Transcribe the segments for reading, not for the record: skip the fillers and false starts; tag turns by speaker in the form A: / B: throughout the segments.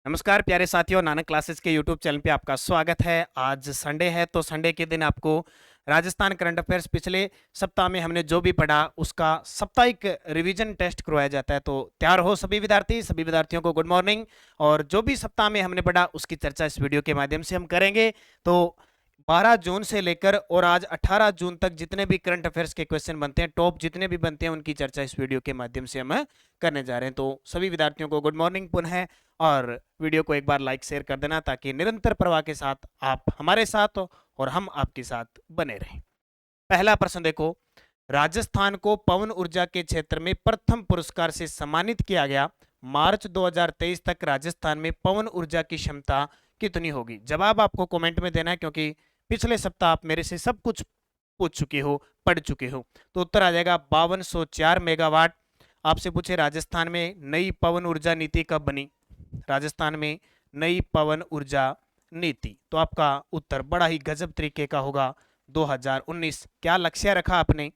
A: नमस्कार प्यारे साथियों, नानक क्लासेस के यूट्यूब चैनल पे आपका स्वागत है। आज संडे है तो संडे के दिन आपको राजस्थान करंट अफेयर्स पिछले सप्ताह में हमने जो भी पढ़ा उसका साप्ताहिक रिवीजन टेस्ट करवाया जाता है। तो तैयार हो सभी विद्यार्थियों को गुड मॉर्निंग। और जो भी सप्ताह में हमने पढ़ा उसकी चर्चा इस वीडियो के माध्यम से हम करेंगे। तो 12 जून से लेकर और आज 18 जून तक जितने भी करंट अफेयर्स के क्वेश्चन बनते हैं, टॉप जितने भी बनते हैं, उनकी चर्चा इस वीडियो के माध्यम से हम करने जा रहे हैं। तो सभी विद्यार्थियों को गुड मॉर्निंग पुनः, और वीडियो को एक बार लाइक शेयर कर देना ताकि निरंतर प्रवाह के साथ आप हमारे साथ हो और हम आपके साथ बने रहें। पहला प्रश्न देखो, राजस्थान को पवन ऊर्जा के क्षेत्र में प्रथम पुरस्कार से सम्मानित किया गया। मार्च 2023 तक राजस्थान में पवन ऊर्जा की क्षमता कितनी होगी? जवाब आपको कमेंट में देना है, क्योंकि पिछले सप्ताह आप मेरे से सब कुछ पूछ चुके हो, पढ़ चुके हो। तो उत्तर आ जाएगा 5204 मेगावाट। आपसे पूछे राजस्थान में नई पवन ऊर्जा नीति कब बनी? राजस्थान में नई पवन ऊर्जा नीति, तो आपका उत्तर बड़ा ही गजब तरीके का होगा 2019। क्या लक्ष्य रखा आपने?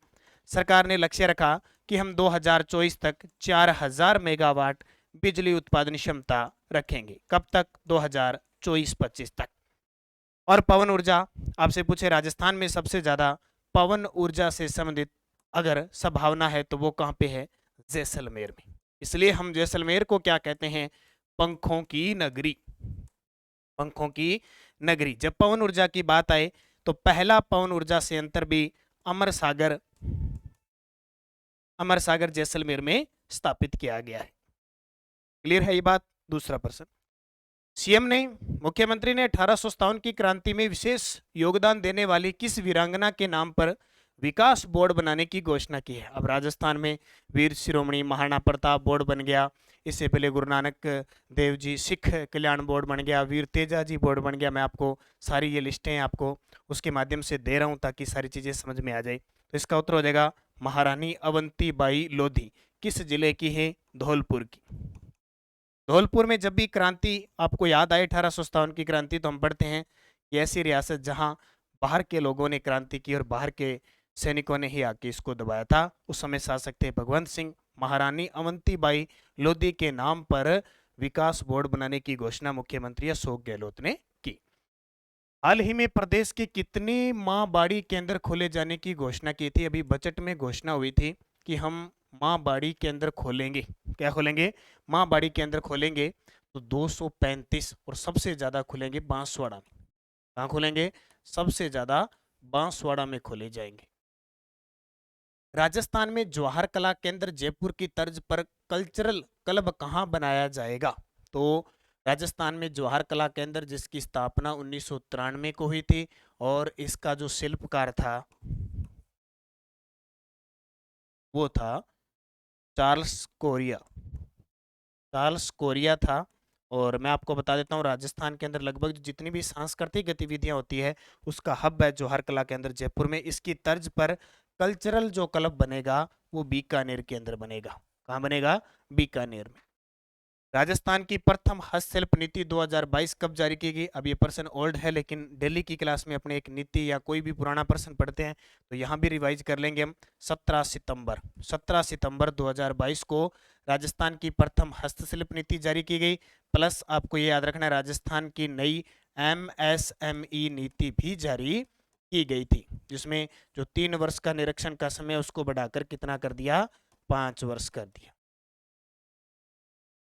A: सरकार ने लक्ष्य रखा कि हम 2024 तक 4000 मेगावाट बिजली उत्पादन क्षमता रखेंगे। कब तक? 2024-25 तक। और पवन ऊर्जा, आपसे पूछे राजस्थान में सबसे ज्यादा पवन ऊर्जा से संबंधित अगर संभावना है तो वो कहाँ पे है? जैसलमेर में। इसलिए हम जैसलमेर को क्या कहते हैं? पंखों की नगरी। पंखों की नगरी। जब पवन ऊर्जा की बात आए तो पहला पवन ऊर्जा संयंत्र भी अमर सागर जैसलमेर में स्थापित किया गया है। क्लियर है ये बात? दूसरा प्रश्न, मुख्यमंत्री ने 1857 की क्रांति में विशेष योगदान देने वाली किस वीरांगना के नाम पर विकास बोर्ड बनाने की घोषणा की है? अब राजस्थान में वीर शिरोमणि महाराणा प्रताप बोर्ड बन गया, इससे पहले गुरु नानक देव जी सिख कल्याण बोर्ड बन गया, वीर तेजा जी बोर्ड बन गया। मैं आपको सारी ये लिस्टें आपको उसके माध्यम से दे रहा हूं ताकि सारी चीजें समझ में आ जाए। तो इसका उत्तर हो जाएगा महारानी अवंतीबाई लोधी। किस जिले की है? धौलपुर की। धौलपुर में जब भी क्रांति आपको याद आए 1857 की क्रांति, तो हम पढ़ते हैं कि ऐसी रियासत जहां बाहर के लोगों ने क्रांति की और बाहर के सैनिकों ने ही आके इसको दबाया था। उस समय शासक थे भगवंत सिंह। महारानी अवंतीबाई लोधी के नाम पर विकास बोर्ड बनाने की घोषणा मुख्यमंत्री अशोक गहलोत ने की। हाल ही में प्रदेश के कितने माँ बाड़ी केंद्र खोले जाने की घोषणा की थी? अभी बजट में घोषणा हुई थी कि हम माँ बाड़ी केंद्र खोलेंगे। क्या खोलेंगे? माँ बाड़ी केंद्र खोलेंगे। तो 235, और सबसे ज्यादा खुलेंगे बांसवाड़ा में। कहाँ खुलेंगे? सबसे ज्यादा बांसवाड़ा में खोले जाएंगे। राजस्थान में जवाहर कला केंद्र जयपुर की तर्ज पर कल्चरल क्लब कहाँ बनाया जाएगा? तो राजस्थान में जवाहर कला केंद्र जिसकी स्थापना 1993 को हुई थी, और इसका जो शिल्पकार था वो था चार्ल्स कोरिया। चार्ल्स कोरिया था। और मैं आपको बता देता हूँ, राजस्थान के अंदर लगभग जितनी भी सांस्कृतिक गतिविधियां होती है उसका हब है जवाहर कला केंद्र जयपुर में। इसकी तर्ज पर कल्चरल जो क्लब बनेगा वो बीकानेर के अंदर बनेगा। कहाँ बनेगा? बीकानेर में। राजस्थान की प्रथम हस्तशिल्प नीति 2022 कब जारी की गई? अब ये प्रश्न ओल्ड है, लेकिन दिल्ली की क्लास में अपने एक नीति या कोई भी पुराना प्रश्न पढ़ते हैं तो यहाँ भी रिवाइज कर लेंगे हम। 17 सितंबर 2022 को राजस्थान की प्रथम हस्तशिल्प नीति जारी की गई। प्लस आपको ये याद रखना है, राजस्थान की नई MSME नीति भी जारी की गई थी, जिसमें जो 3 वर्ष का निरीक्षण का समय उसको बढ़ाकर कितना कर दिया? 5 वर्ष कर दिया।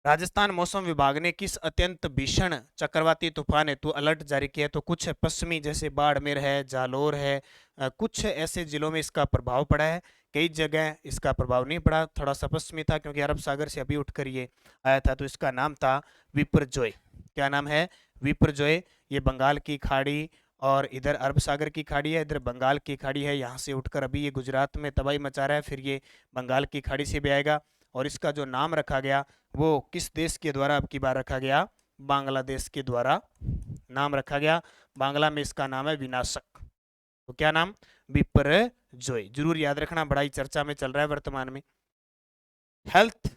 A: राजस्थान मौसम विभाग ने किस अत्यंत भीषण चक्रवाती तूफान हेतु अलर्ट जारी किया? तो कुछ पश्चिमी जैसे बाड़मेर है, जालोर है, कुछ ऐसे जिलों में इसका प्रभाव पड़ा है। कई जगह इसका प्रभाव नहीं पड़ा, थोड़ा सा पश्चिमी था क्योंकि अरब सागर से अभी उठकर ये आया था। तो इसका नाम था विपरजॉय। क्या नाम है? विपरजॉय। ये बंगाल की खाड़ी और इधर अरब सागर की खाड़ी है, इधर बंगाल की खाड़ी है। यहाँ से उठकर अभी ये गुजरात में तबाही मचा रहा है, फिर ये बंगाल की खाड़ी से भी आएगा। और इसका जो नाम रखा गया वो किस देश के द्वारा अब की बार रखा गया? बांग्लादेश के द्वारा नाम रखा गया। बांग्ला में इसका नाम है विनाशक। तो क्या नाम? विपरजॉय। जरूर याद रखना, बड़ा ही चर्चा में चल रहा है वर्तमान में। Health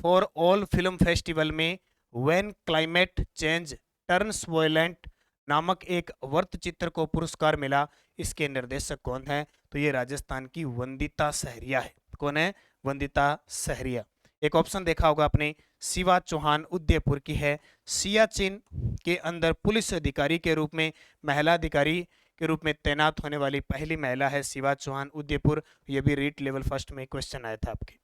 A: for all film festival में when climate change turns violent नामक एक वृत्तचित्र को पुरस्कार मिला। इसके निर्देशक कौन है? तो ये राजस्थान की वंदिता सहरिया है। कौन है? वंदिता सहरिया। एक ऑप्शन देखा होगा आपने, शिवा चौहान उदयपुर की है। सियाचिन के अंदर पुलिस अधिकारी के रूप में, महिला अधिकारी के रूप में तैनात होने वाली पहली महिला है शिवा चौहान उदयपुर। ये भी रीट लेवल फर्स्ट में क्वेश्चन आया था आपके।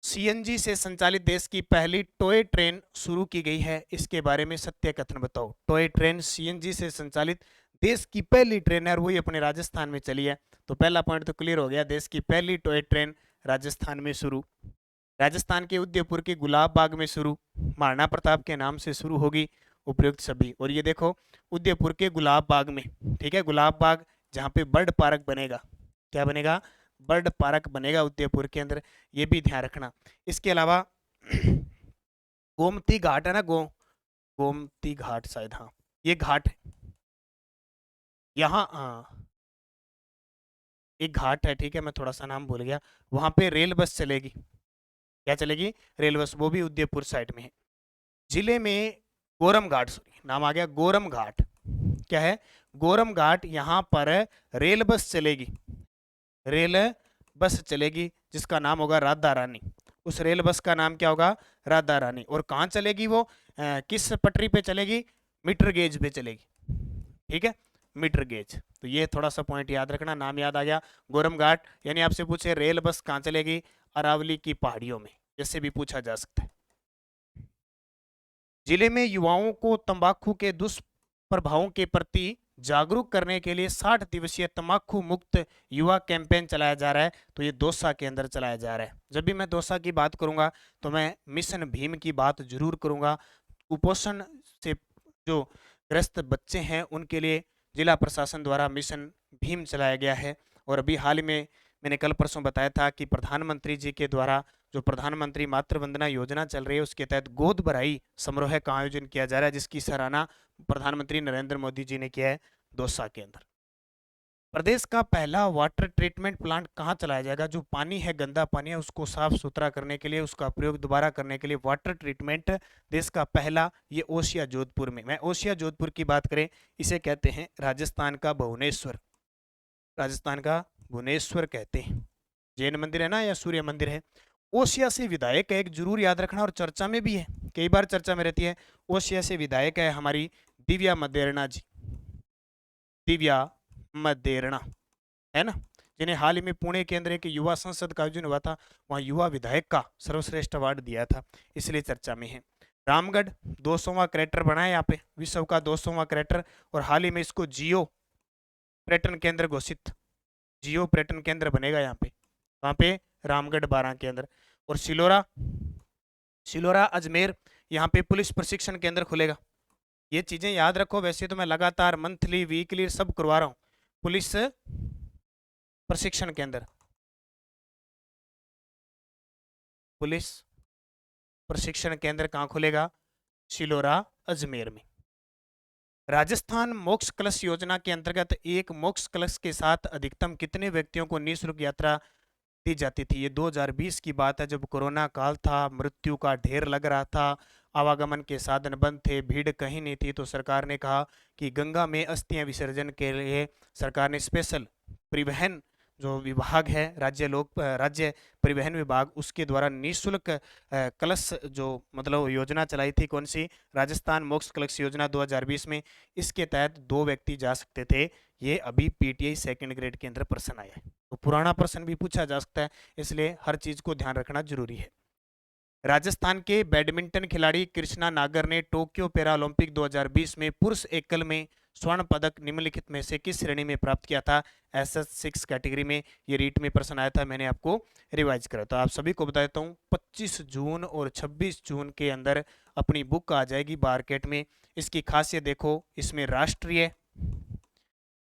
A: सीएनजी से संचालित देश की पहली टॉय ट्रेन शुरू की गई है, इसके बारे में सत्य कथन बताओ। टॉय ट्रेन सीएनजी से संचालित देश की पहली ट्रेन है और वही अपने राजस्थान में चली है। तो पहला पॉइंट तो क्लियर हो गया, देश की पहली टॉय ट्रेन राजस्थान में शुरू, राजस्थान के उदयपुर के गुलाब बाग में शुरू, महाराणा प्रताप के नाम से शुरू होगी उपयुक्त सभी। और ये देखो उदयपुर के गुलाब बाग में, ठीक है, गुलाब बाग जहाँ पे बर्ड पार्क बनेगा, क्या बनेगा, बर्ड पार्क बनेगा उदयपुर के अंदर, ये भी ध्यान रखना। इसके अलावा गोमती घाट है ना, गोमती घाट शायद, हाँ ये घाट है यहाँ, हाँ एक घाट है, ठीक है, मैं थोड़ा सा नाम भूल गया, वहां पे रेल बस चलेगी, क्या चलेगी, रेल बस, वो भी उदयपुर साइड में है। जिले में गोरम घाट, सॉरी नाम आ गया गोरम घाट, क्या है, गोरम घाट, यहाँ पर रेल बस चलेगी, रेल बस चलेगी जिसका नाम होगा राधा रानी। उस रेल बस का नाम क्या होगा, राधा रानी। और कहाँ चलेगी वो, किस पटरी पे चलेगी, मीटर गेज पे चलेगी, ठीक है, मीटर गेज। तो ये थोड़ा सा पॉइंट याद रखना, नाम याद आ गया गोरम घाट। यानी आपसे पूछे रेल बस कहाँ चलेगी, अरावली की पहाड़ियों में, जैसे भी पूछा जा सकता है। जिले में युवाओं को तंबाकू के दुष्प्रभावों के प्रति जागरूक करने के लिए 60 दिवसीय तंबाकू मुक्त युवा कैंपेन चलाया जा रहा है। तो ये दौसा के अंदर चलाया जा रहा है। जब भी मैं दौसा की बात करूंगा तो मैं मिशन भीम की बात जरूर करूंगा। कुपोषण से जो ग्रस्त बच्चे हैं उनके लिए जिला प्रशासन द्वारा मिशन भीम चलाया गया है। और अभी हाल ही में मैंने कल परसों बताया था कि प्रधानमंत्री जी के द्वारा जो प्रधानमंत्री मातृ वंदना योजना चल रही है उसके तहत गोद भराई समारोह का आयोजन किया जा रहा है, जिसकी सराहना प्रधानमंत्री नरेंद्र मोदी जी ने किया है दौसा के अंदर। प्रदेश का पहला वाटर ट्रीटमेंट प्लांट कहाँ चलाया जाएगा, जो पानी है गंदा पानी है उसको साफ सुथरा करने के लिए, उसका प्रयोग दोबारा करने के लिए वाटर ट्रीटमेंट देश का पहला, ये ओसिया जोधपुर में। मैं ओसिया जोधपुर की बात करें, इसे कहते हैं राजस्थान का भुवनेश्वर, राजस्थान का भुवनेश्वर कहते हैं। जैन मंदिर है ना या सूर्य मंदिर है। ओसिया से विधायक है, एक जरूर याद रखना, और चर्चा में भी है, कई बार चर्चा में रहती है। ओसिया से विधायक है हमारी दिव्या मदेरणा जी, दिव्या मदेरणा, है ना, जिन्हें हाल ही में पुणे के अंदर एक युवा संसद का आयोजन हुआ था, वहां युवा विधायक का सर्वश्रेष्ठ अवार्ड दिया था, इसलिए चर्चा में है। रामगढ़ 200वां करेक्टर बना है यहाँ पे, विश्व का 200वां करेक्टर, और हाल ही में इसको जियो पर्यटन केंद्र घोषित, जियो पर्यटन केंद्र बनेगा यहाँ पे, वहाँ पे रामगढ़ 12 के अंदर। और सिलोरा, सिलोरा अजमेर, यहाँ पे पुलिस प्रशिक्षण केंद्र खुलेगा। ये चीजें याद रखो, वैसे तो मैं लगातार मंथली वीकली सब करवा रहा हूँ। पुलिस प्रशिक्षण केंद्र, पुलिस प्रशिक्षण केंद्र कहाँ खुलेगा, सिलोरा अजमेर में। राजस्थान मोक्ष कलश योजना के अंतर्गत एक मोक्ष कलश के साथ अधिकतम कितने व्यक्तियों को निःशुल्क यात्रा दी जाती थी। ये 2020 की बात है, जब कोरोना काल था, मृत्यु का ढेर लग रहा था, आवागमन के साधन बंद थे, भीड़ कहीं नहीं थी, तो सरकार ने कहा कि गंगा में अस्थियां विसर्जन के लिए सरकार ने स्पेशल परिवहन जो विभाग है, राज्य परिवहन विभाग, उसके द्वारा निःशुल्क कलश जो मतलब योजना चलाई थी। कौन सी, राजस्थान मोक्ष कलश योजना 2020 में। इसके तहत 2 व्यक्ति जा सकते थे। ये अभी पीटीआई सेकंड ग्रेड के अंदर प्रश्न आया है, तो पुराना प्रश्न भी पूछा जा सकता है, इसलिए हर चीज को ध्यान रखना जरूरी है। राजस्थान के बैडमिंटन खिलाड़ी कृष्णा नागर ने टोक्यो पैरालंपिक 2020 में पुरुष एकल में स्वर्ण पदक निम्नलिखित में से किस श्रेणी में प्राप्त किया था। SS6 कैटेगरी में। ये रीट में प्रश्न आया था, मैंने आपको रिवाइज करा। तो आप सभी को बता देता हूँ 25 जून और 26 जून के अंदर अपनी बुक आ जाएगी मार्केट में। इसकी खासियत देखो, इसमें राष्ट्रीय,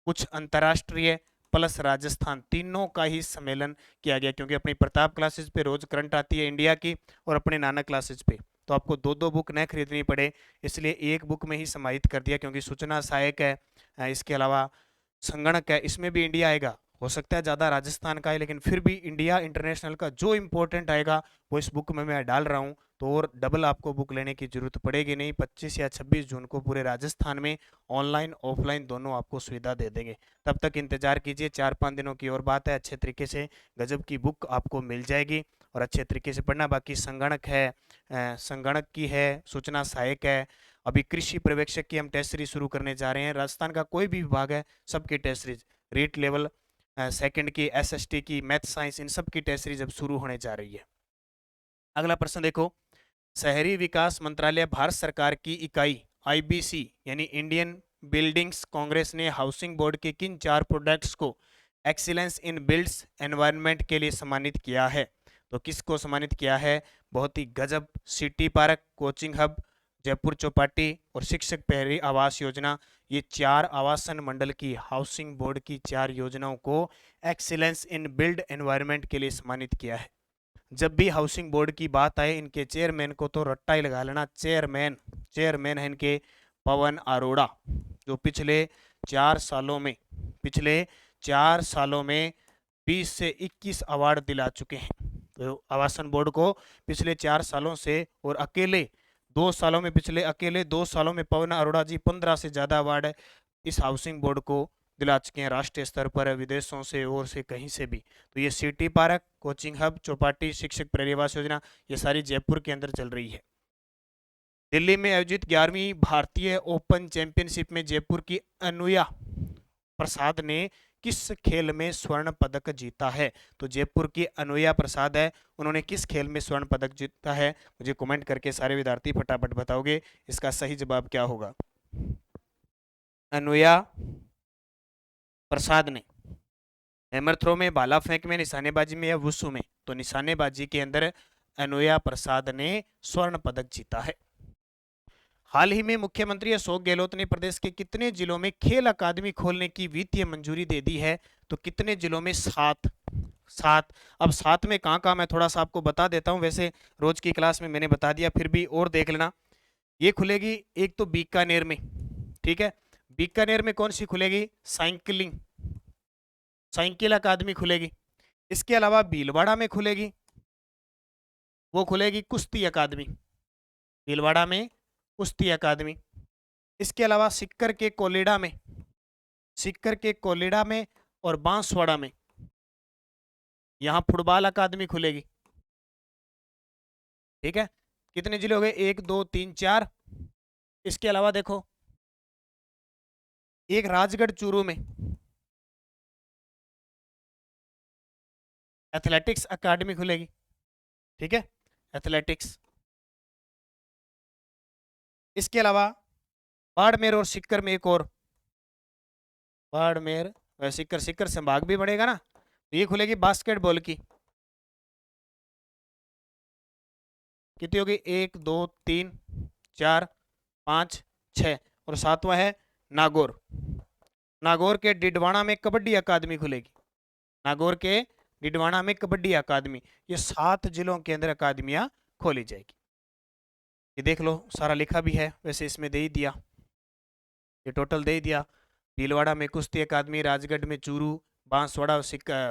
A: कुछ अंतर्राष्ट्रीय प्लस राजस्थान, तीनों का ही सम्मेलन किया गया, क्योंकि अपनी प्रताप क्लासेज पे रोज करंट आती है इंडिया की, और अपने नाना क्लासेज पे तो आपको 2-2 बुक न खरीदनी पड़े, इसलिए एक बुक में ही समाहित कर दिया। क्योंकि सूचना सहायक है, इसके अलावा संगणक है, इसमें भी इंडिया आएगा, हो सकता है ज़्यादा राजस्थान का है, लेकिन फिर भी इंडिया इंटरनेशनल का जो इम्पोर्टेंट आएगा वो इस बुक में मैं डाल रहा हूँ। तो और डबल आपको बुक लेने की जरूरत पड़ेगी नहीं। 25 या 26 जून को पूरे राजस्थान में ऑनलाइन ऑफलाइन दोनों आपको सुविधा दे देंगे। तब तक इंतजार कीजिए, 4-5 दिनों की और बात है, अच्छे तरीके से गजब की बुक आपको मिल जाएगी। और अच्छे तरीके से पढ़ना। बाकी संगणक है, संगणक की है, सूचना सहायक है, अभी कृषि पर्यवेक्षक की हम टेस्ट सीरीज शुरू करने जा रहे हैं। राजस्थान का कोई भी विभाग है, सबकी test series, REET level, second की, एसएसटी की, मैथ साइंस, इन सब की टेस्ट सीरीज अब शुरू होने जा रही है। अगला प्रश्न देखो, शहरी विकास मंत्रालय भारत सरकार की इकाई आईबीसी यानी इंडियन बिल्डिंग्स कांग्रेस ने हाउसिंग बोर्ड के किन 4 प्रोडक्ट्स को एक्सीलेंस इन बिल्ड्स एनवायरनमेंट के लिए सम्मानित किया है? तो किसको सम्मानित किया है? बहुत ही गजब, city park, coaching hub, Jaipur Chowpatty और शिक्षक पहरी आवास योजना, ये 4 आवासन मंडल की हाउसिंग बोर्ड की 4 योजनाओं को एक्सीलेंस इन बिल्ड एनवायरनमेंट के लिए सम्मानित किया है। जब भी हाउसिंग बोर्ड की बात आए, इनके चेयरमैन को तो रट्टा ही लगा लेना, चेयरमैन है इनके पवन अरोड़ा, जो पिछले 4 सालों में 20 से 21 अवार्ड दिला चुके हैं। तो आवासन बोर्ड को पिछले 4 सालों से और अकेले 2 सालों में पवन अरोड़ा जी 15 से ज्यादा अवार्ड इस हाउसिंग बोर्ड को दिला चुके हैं, राष्ट्रीय स्तर पर, विदेशों से और से कहीं से भी। तो ये city park, coaching hub, Chowpatty, शिक्षक प्रेरिवास योजना, ये सारी जयपुर के अंदर चल रही है। दिल्ली में आयोजित 11वीं भारतीय ओपन चैंपियनशिप में जयपुर की अनुया प्रसाद ने किस खेल में स्वर्ण पदक जीता है? तो जयपुर की अनुया प्रसाद है, उन्होंने किस खेल में स्वर्ण पदक जीता है? मुझे कमेंट करके सारे विद्यार्थी फटाफट बताओगे इसका सही जवाब क्या होगा। अनुया प्रसाद ने हैमर थ्रो में, भाला फेंक में, निशानेबाजी में या वुशु में? तो निशानेबाजी के अंदर अनुया प्रसाद ने स्वर्ण पदक जीता है। हाल ही में मुख्यमंत्री अशोक गहलोत ने प्रदेश के कितने जिलों में खेल अकादमी खोलने की वित्तीय मंजूरी दे दी है? तो कितने जिलों में? 7। अब 7 में कहाँ मैं थोड़ा सा आपको बता देता हूँ, वैसे रोज की क्लास में मैंने बता दिया, फिर भी और देख लेना। ये खुलेगी एक तो बीकानेर में, ठीक है, बीकानेर में कौन सी खुलेगी? साइकिल अकादमी खुलेगी। इसके अलावा भीलवाड़ा में खुलेगी, वो खुलेगी कुश्ती अकादमी, भीलवाड़ा में कुश्ती अकादमी। इसके अलावा सिक्कर के कोलिडा में और बांसवाड़ा में यहां फुटबॉल अकादमी खुलेगी, ठीक है। कितने जिले हो गए? 1 2 3 4। इसके अलावा देखो, एक राजगढ़ चूरू में एथलेटिक्स अकादमी खुलेगी, ठीक है, एथलेटिक्स। इसके अलावा बाड़मेर और सीकर में एक और, बाड़मेर व सीकर संभाग भी बढ़ेगा ना, तो ये खुलेगी बास्केटबॉल की। कितनी होगी? 1 2 3 4 5 6 और 7वां है नागौर के डिडवाना में कबड्डी अकादमी खुलेगी, नागौर के डिडवाना में कबड्डी अकादमी। ये 7 जिलों के अंदर अकादमियां खोली जाएगी। ये देख लो, सारा लिखा भी है, वैसे इसमें दे ही दिया, ये टोटल दे ही दिया। भीलवाड़ा में कुश्ती अकादमी, राजगढ़ में चूरू, बांसवाड़ा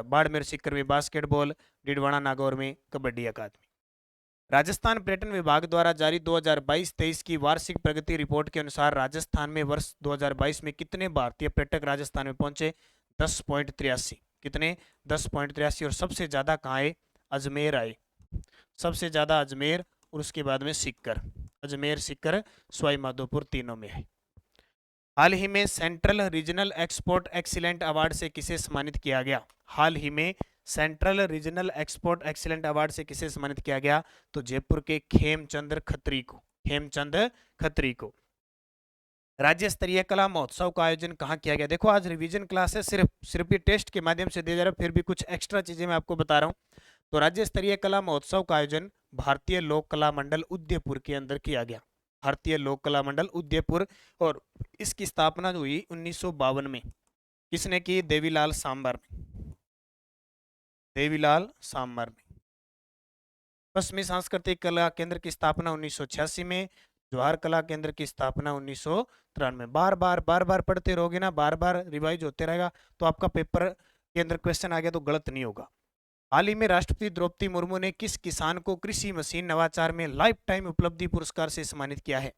A: बाड़मेर सीकर में बास्केटबॉल, डिडवाना नागौर में कबड्डी अकादमी। राजस्थान पर्यटन विभाग द्वारा जारी 2022-23 की वार्षिक प्रगति रिपोर्ट के अनुसार राजस्थान में वर्ष 2022 में कितने भारतीय पर्यटक राजस्थान में पहुंचे? 10.83। कितने? 10.83। और सबसे ज्यादा कहाँ आए? अजमेर आए, सबसे ज्यादा अजमेर, और उसके बाद में सीकर, अजमेर, सीकर, सवाई माधोपुर, तीनों में है। हाल ही में central regional export excellent award से किसे सम्मानित किया गया? हाल ही में central regional export excellent award से किसे सम्मानित किया गया? तो जयपुर के खेमचंद खत्री को। राज्य स्तरीय कला महोत्सव का आयोजन कहाँ किया गया? देखो, आज रिवीजन क्लास है, सिर्फ ये टेस्ट के माध्यम से दिया जा रहा है, फिर भी कुछ एक्स्ट्रा चीजें मैं आपको बता रहा हूँ। तो राज्य स्तरीय कला महोत्सव का आयोजन भारतीय लोक कला मंडल उदयपुर के अंदर किया गया, भारतीय लोक कला मंडल उदयपुर। और इसकी स्थापना हुई 1952 में। किसने की? देवीलाल सांबर ने। पश्चिमी सांस्कृतिक कला केंद्र की स्थापना 1986 में, जवाहर कला केंद्र की स्थापना 1993 में। बार बार पढ़ते रहोगे ना, बार बार रिवाइज होते रहेगा, तो आपका पेपर के अंदर क्वेश्चन आ गया तो गलत नहीं होगा। हाल ही में राष्ट्रपति द्रौपदी मुर्मू ने किस किसान को कृषि मशीन नवाचार में लाइफ टाइम उपलब्धि पुरस्कार से सम्मानित किया है?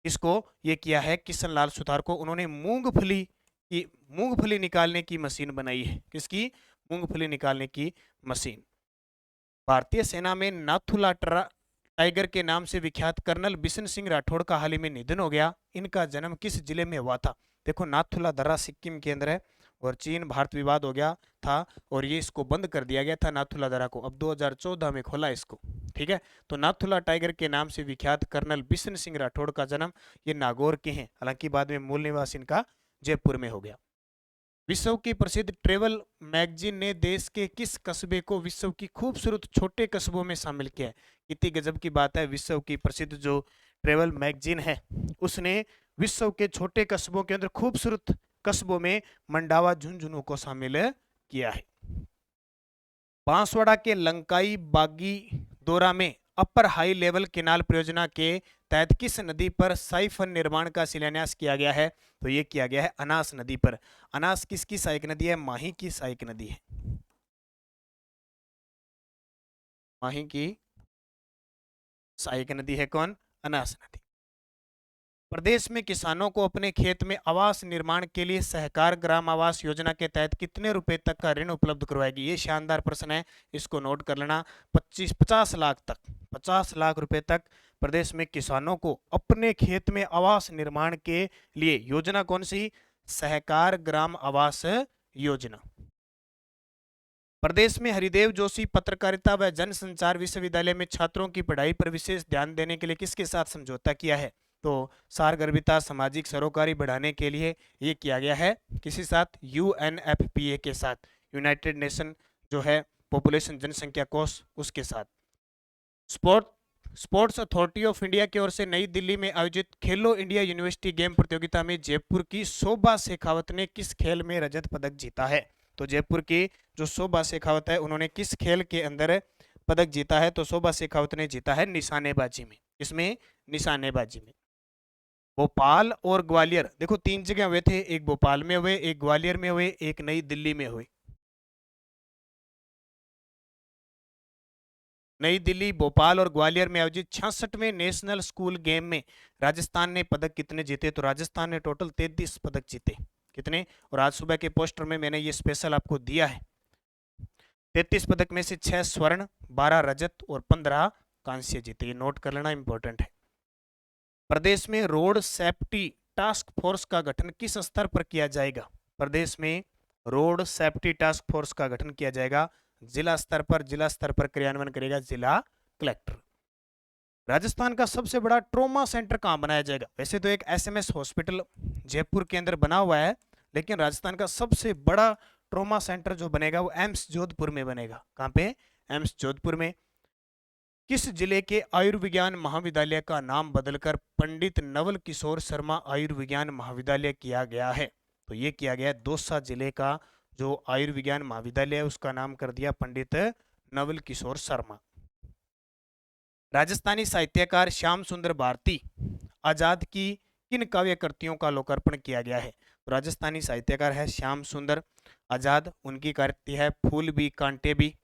A: इसको ये किया है किशन लाल सुथार को। उन्होंने मूंगफली निकालने की मशीन बनाई है। किसकी? मूंगफली निकालने की मशीन। भारतीय सेना में नाथुला टाइगर के नाम से विख्यात कर्नल बिशन सिंह राठौड़ का हाल ही में निधन हो गया। इनका जन्म किस जिले में हुआ था? देखो, नाथुला दर्रा सिक्किम के अंदर है और चीन भारत विवाद हो गया था और ये इसको बंद कर दिया गया था नाथुला दर्रा को। अब 2014 में खोला इसको। ठीक है, तो नाथुला टाइगर के नाम से विख्यात कर्नल बिशन सिंह राठौड़ का जन्म ये नागौर के हैं, हालांकि बाद में मूल निवास इनका जयपुर में हो गया। विश्व की प्रसिद्ध ट्रेवल मैगजीन ने देश के किस कस्बे को विश्व की खूबसूरत छोटे कस्बों में शामिल किया है? कितनी गजब की बात है, विश्व की प्रसिद्ध जो ट्रेवल मैगजीन है उसने विश्व के छोटे कस्बों के अंदर खूबसूरत कस्बों में मंडावा झुंझुनू को शामिल किया है। बांसवाड़ा के लंकाई बागी दौरा में अपर हाई लेवल केनाल परियोजना के तहत किस नदी पर साइफन निर्माण का शिलान्यास किया गया है? तो ये किया गया है अनास नदी पर। अनास किसकी सहायक नदी है? माही की सहायक नदी है। माही की सहायक नदी है कौन? अनास नदी। प्रदेश में किसानों को अपने खेत में आवास निर्माण के लिए सहकार ग्राम आवास योजना के तहत कितने रुपए तक का ऋण उपलब्ध करवाएगी? ये शानदार प्रश्न है, इसको नोट कर लेना। 50 लाख तक, 50 लाख रुपए तक प्रदेश में किसानों को अपने खेत में आवास निर्माण के लिए योजना कौन सी? सहकार ग्राम आवास योजना। प्रदेश में हरिदेव जोशी पत्रकारिता व जनसंचार विश्वविद्यालय में छात्रों की पढ़ाई पर विशेष ध्यान देने के लिए किसके साथ समझौता किया है? तो सारगर्भिता सामाजिक सरोकारी बढ़ाने के लिए ये किया गया है किसी साथ? UNFPA के साथ, यूनाइटेड नेशन जो है पॉपुलेशन जनसंख्या कोष, उसके साथ। स्पोर्ट्स अथॉरिटी ऑफ इंडिया की ओर से नई दिल्ली में आयोजित खेलो इंडिया यूनिवर्सिटी गेम प्रतियोगिता में जयपुर की शोभा शेखावत ने किस खेल में रजत पदक जीता है? तो जयपुर की जो शोभा शेखावत है उन्होंने किस खेल के अंदर पदक जीता है? तो शोभा शेखावत ने जीता है निशानेबाजी में। इसमें निशानेबाजी में। भोपाल और ग्वालियर, देखो 3 जगह हुए थे, एक भोपाल में हुए, एक ग्वालियर में हुए, एक नई दिल्ली में हुए। नई दिल्ली, भोपाल और ग्वालियर में आयोजित 66वें नेशनल स्कूल गेम में राजस्थान ने पदक कितने जीते? तो राजस्थान ने टोटल 33 पदक जीते। कितने? और आज सुबह के पोस्टर में मैंने ये स्पेशल आपको दिया है। 33 पदक में से 6 स्वर्ण, 12 रजत और 15 कांस्य जीते। ये नोट कर लेना, इंपॉर्टेंट है। प्रदेश में रोड सेफ्टी टास्क फोर्स का गठन किस स्तर पर किया जाएगा? प्रदेश में रोड सेफ्टी टास्क फोर्स का गठन किया जाएगा जिला स्तर पर। जिला स्तर पर क्रियान्वयन करेगा जिला कलेक्टर। राजस्थान का सबसे बड़ा ट्रोमा सेंटर कहां बनाया जाएगा? वैसे तो एक SMS हॉस्पिटल जयपुर के अंदर बना हुआ है, लेकिन राजस्थान का सबसे बड़ा ट्रोमा सेंटर जो बनेगा वो एम्स जोधपुर में बनेगा। कहां पे? एम्स जोधपुर में। किस जिले के आयुर्विज्ञान महाविद्यालय का नाम बदलकर पंडित नवल किशोर शर्मा आयुर्विज्ञान महाविद्यालय किया गया है? तो ये किया गया दौसा जिले का जो आयुर्विज्ञान महाविद्यालय है उसका नाम कर दिया पंडित नवल किशोर शर्मा। राजस्थानी साहित्यकार श्याम सुंदर भारती आजाद की किन काव्य कृतियों का लोकार्पण किया गया है? तो राजस्थानी साहित्यकार है श्याम सुंदर आजाद, उनकी कृति है फूल भी कांटे भी,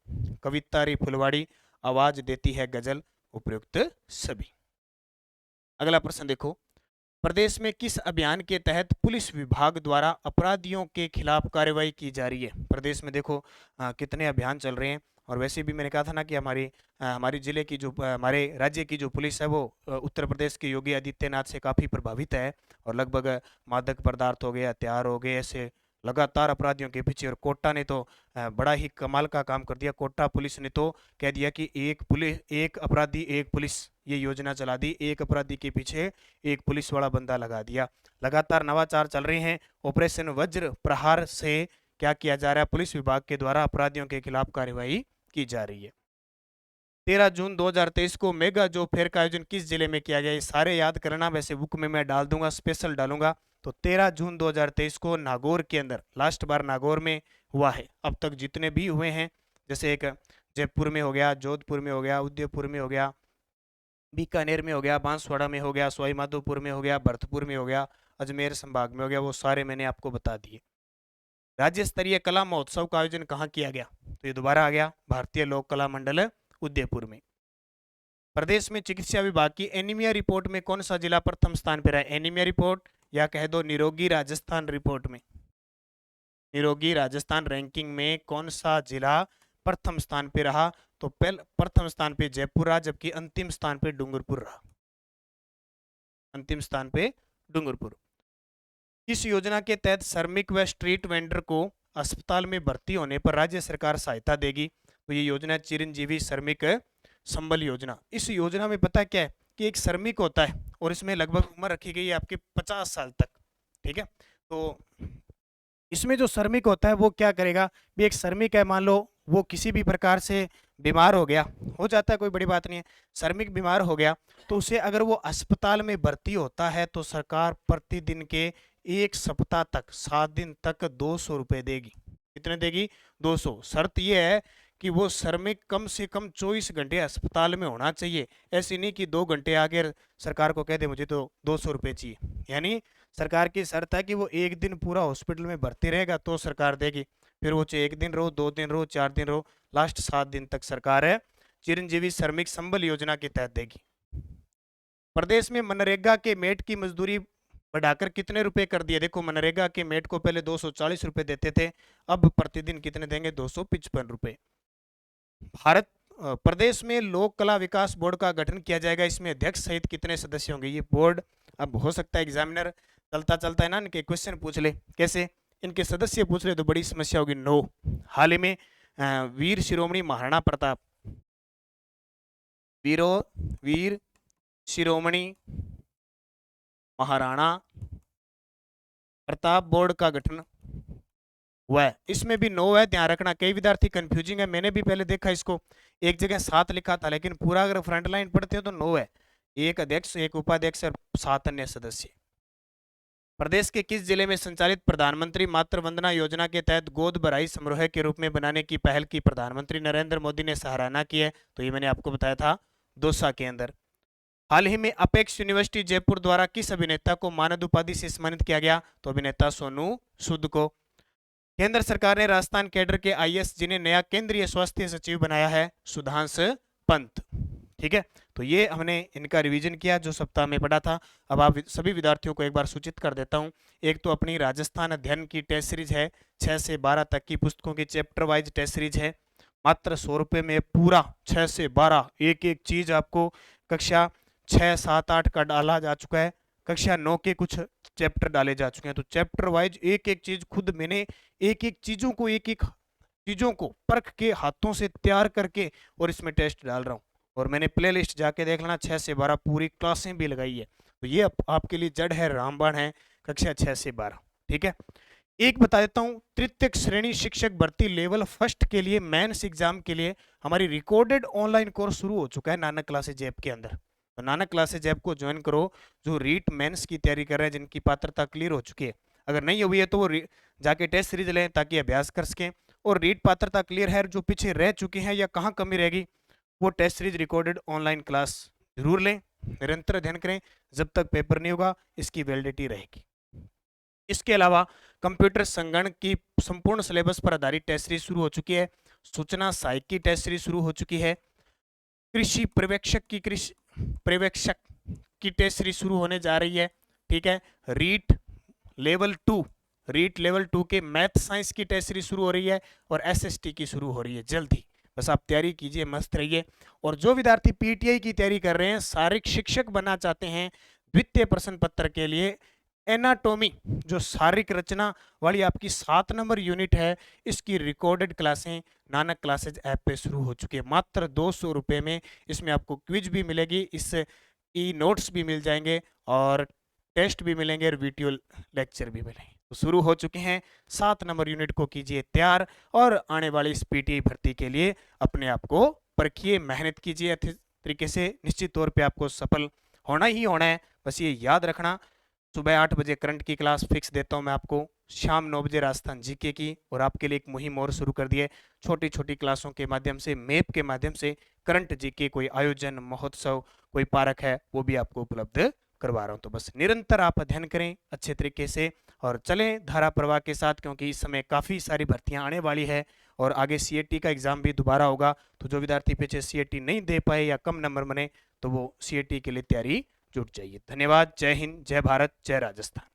A: कविता री फुलवाड़ी, आवाज देती है गजल, उपयुक्त सभी। अगला प्रश्न देखो, प्रदेश में किस अभियान के तहत पुलिस विभाग द्वारा अपराधियों के खिलाफ कार्रवाई की जा रही है? प्रदेश में देखो कितने अभियान चल रहे हैं। और वैसे भी मैंने कहा था ना कि हमारी जिले की जो हमारे राज्य की जो पुलिस है वो उत्तर प्रदेश के योगी आदित्यनाथ से काफ़ी प्रभावित है और लगभग मादक पदार्थ हो गए, हथियार हो गए, ऐसे लगातार अपराधियों के पीछे। और कोटा ने तो बड़ा ही कमाल का काम कर दिया। कोटा पुलिस ने तो कह दिया कि एक अपराधी एक पुलिस, ये योजना चला दी। एक अपराधी के पीछे एक पुलिस वाला बंदा लगा दिया। लगातार नवाचार चल रहे हैं। ऑपरेशन वज्र प्रहार से क्या किया जा रहा है? पुलिस विभाग के द्वारा अपराधियों के खिलाफ कार्रवाई की जा रही है। 13 जून 2023 को मेगा जॉब फेयर का आयोजन किस जिले में किया गया? ये सारे याद करना, वैसे बुक में मैं डाल दूंगा, स्पेशल डालूंगा। तो 13 जून 2023 को नागौर के अंदर, लास्ट बार नागौर में हुआ है। अब तक जितने भी हुए हैं, जैसे एक जयपुर में हो गया, जोधपुर में हो गया, उदयपुर में हो गया, बीकानेर में हो गया, बांसवाड़ा में हो गया, सवाई माधोपुर में हो गया, भरतपुर में हो गया, अजमेर संभाग में हो गया, वो सारे मैंने आपको बता दिए। राज्य स्तरीय कला महोत्सव का आयोजन कहाँ किया गया? तो ये दोबारा आ गया, भारतीय लोक कला मंडल उदयपुर में। प्रदेश में चिकित्सा विभाग की एनीमिया रिपोर्ट में कौन सा जिला प्रथम स्थान पर है? एनीमिया रिपोर्ट या कह दो निरोगी राजस्थान रिपोर्ट में, निरोगी राजस्थान रैंकिंग में कौन सा जिला प्रथम स्थान पर रहा? तो प्रथम स्थान पे जयपुर रहा, जबकि अंतिम स्थान पे डूंगरपुर रहा, अंतिम स्थान पे डूंगरपुर। इस योजना के तहत श्रमिक व स्ट्रीट वेंडर को अस्पताल में भर्ती होने पर राज्य सरकार सहायता देगी। तो ये योजना चिरंजीवी श्रमिक संबल योजना। इस योजना में पता क्या है कि एक श्रमिक होता है और इसमें लगभग उम्र रखी गई है आपके 50 साल तक, ठीक है। तो इसमें जो श्रमिक होता है वो क्या करेगा, भी एक श्रमिक है, मान लो वो किसी भी प्रकार से बीमार हो गया, हो जाता है, कोई बड़ी बात नहीं है, श्रमिक बीमार हो गया तो उसे अगर वो अस्पताल में भर्ती होता है तो सरकार प्रतिदिन के 1 सप्ताह तक 7 दिन तक 200 रुपये देगी। कितने देगी? 200। शर्त ये है कि वो श्रमिक कम से कम 24 घंटे अस्पताल में होना चाहिए। ऐसी नहीं कि 2 घंटे आगे सरकार को कह दे मुझे तो 200 रुपये चाहिए। यानी सरकार की शर्त है कि वो 1 दिन पूरा हॉस्पिटल में भर्ती रहेगा तो सरकार देगी। फिर वो चाहे 1 दिन रहो, 2 दिन रहो, 4 दिन रहो, लास्ट 7 दिन तक सरकार है चिरंजीवी श्रमिक संबल योजना के तहत देगी। प्रदेश में मनरेगा के मेट की मजदूरी बढ़ाकर कितने रुपए कर दिए? देखो, मनरेगा के मेट को पहले 240 रुपए देते थे, अब प्रतिदिन कितने देंगे? 255 रुपए। भारत प्रदेश में लोक कला विकास बोर्ड का गठन किया जाएगा। इसमें अध्यक्ष सहित कितने सदस्य होंगे? ये बोर्ड, अब हो सकता है एग्जामिनर चलता चलता है ना इनके क्वेश्चन पूछ ले, कैसे इनके सदस्य पूछ ले तो बड़ी समस्या होगी। 9। हाल ही में वीर शिरोमणि महाराणा प्रताप, वीर शिरोमणि महाराणा प्रताप बोर्ड का गठन हुआ है। इसमें भी 9 है, ध्यान रखना। कई विद्यार्थी कंफ्यूजिंग है, मैंने भी पहले देखा इसको, एक जगह 7 लिखा था लेकिन पूरा अगर फ्रंट लाइन पढ़ते हो तो 9 है। 1 अध्यक्ष, 1 उपाध्यक्ष और 7 अन्य सदस्य। प्रदेश के किस जिले में संचालित प्रधानमंत्री मातृ वंदना योजना के तहत गोद भराई समारोह के रूप में बनाने की पहल की प्रधानमंत्री नरेंद्र मोदी ने सराहना की है? तो ये मैंने आपको बताया था, दौसा के अंदर। हाल ही में अपेक्स यूनिवर्सिटी जयपुर द्वारा किस अभिनेता को मानद उपाधि से सम्मानित किया गया? तो अभिनेता सोनू सूद को। केंद्र सरकार ने राजस्थान कैडर के आईएएस जिन्हें नया केंद्रीय स्वास्थ्य सचिव बनाया है? सुधांश पंत। ठीक है, तो ये हमने इनका रिवीजन किया जो सप्ताह में पढ़ा था। अब आप सभी विद्यार्थियों को एक बार सूचित कर देता हूं। एक तो अपनी राजस्थान अध्ययन की टेस्ट सीरीज है, 6 से 12 तक की पुस्तकों की चैप्टर वाइज टेस्ट सीरीज है। मात्र 100 रुपये में पूरा 6 से 12 एक एक चीज आपको कक्षा 6, 7, 8 का डाला जा चुका है, कक्षा 9 के कुछ चैप्टर डाले जा चुके हैं। तो चैप्टर वाइज एक एक चीज खुद मैंने एक एक चीजों को परख के हाथों से तैयार करके और इसमें टेस्ट डाल रहा हूँ। और मैंने प्लेलिस्ट जाके देख लेना, 6 से 12 पूरी क्लासें भी लगाई है। तो ये आपके लिए जड़ है, रामबाण है, कक्षा 6 से 12। ठीक है, एक बता देता हूँ, तृतीय श्रेणी शिक्षक भर्ती लेवल फर्स्ट के लिए मेंस एग्जाम के लिए हमारी रिकॉर्डेड ऑनलाइन कोर्स शुरू हो चुका है नानक क्लासेज ऐप के अंदर। तो नानक क्लासेज ऐप को ज्वाइन करो जो रीट मेंस की तैयारी कर रहे हैं, जिनकी पात्रता क्लियर हो चुकी है। अगर नहीं हुई है तो वो जाके टेस्ट सीरीज लें ताकि अभ्यास कर सकें। और रीट पात्रता क्लियर है, जो पीछे रह चुके हैं या कहाँ कमी रहेगी वो test series recorded online class जरूर लें, निरंतर अध्ययन करें, जब तक पेपर नहीं होगा इसकी वैलिडिटी रहेगी। इसके अलावा कंप्यूटर संगणक की संपूर्ण सिलेबस पर आधारित टेस्ट सीरीज शुरू हो चुकी है। सूचना सहायक की टेस्ट सीरीज शुरू हो चुकी है। कृषि पर्यवेक्षक की टेस्ट सीरीज शुरू होने जा रही है। ठीक है, रीट लेवल 2 के मैथ साइंस की टेस्ट सीरीज शुरू हो रही है और एसएसटी की शुरू हो रही है जल्द ही। बस आप तैयारी कीजिए, मस्त रहिए। और जो विद्यार्थी पीटीआई की तैयारी कर रहे हैं, शारीरिक शिक्षक बनना चाहते हैं, द्वितीय प्रश्न पत्र के लिए एनाटॉमी जो शारीरिक रचना वाली आपकी 7 नंबर यूनिट है, इसकी रिकॉर्डेड क्लासें नानक क्लासेज ऐप पे शुरू हो चुकी है। मात्र 200 रुपये में इसमें आपको क्विज भी मिलेगी, इसकी नोट्स भी मिल जाएंगे और टेस्ट भी मिलेंगे और वीडियो लेक्चर भी मिलेंगे। तो शुरू हो चुके हैं। 7 नंबर यूनिट को कीजिए तैयार और आने वाली इस पीटीआई भर्ती के लिए अपने आप को परखिए, मेहनत कीजिए अच्छे तरीके से। निश्चित तौर पे आपको सफल होना ही होना है। बस ये याद रखना, सुबह 8 बजे करंट की क्लास फिक्स देता हूं मैं आपको, शाम 9 बजे राजस्थान जीके की। और आपके लिए एक मुहिम और शुरू कर दी है, छोटी छोटी क्लासों के माध्यम से, मैप के माध्यम से करंट जीके कोई आयोजन, महोत्सव, कोई पार्क है वो भी आपको उपलब्ध करवा रहा हूं। तो बस निरंतर आप अध्ययन करें अच्छे तरीके से और चलें धारा प्रवाह के साथ, क्योंकि इस समय काफ़ी सारी भर्तियां आने वाली है और आगे सीएटी का एग्जाम भी दोबारा होगा। तो जो विद्यार्थी पीछे सीएटी नहीं दे पाए या कम नंबर बने तो वो सीएटी के लिए तैयारी जुट जाइए। धन्यवाद। जय हिंद, जय भारत, जय राजस्थान।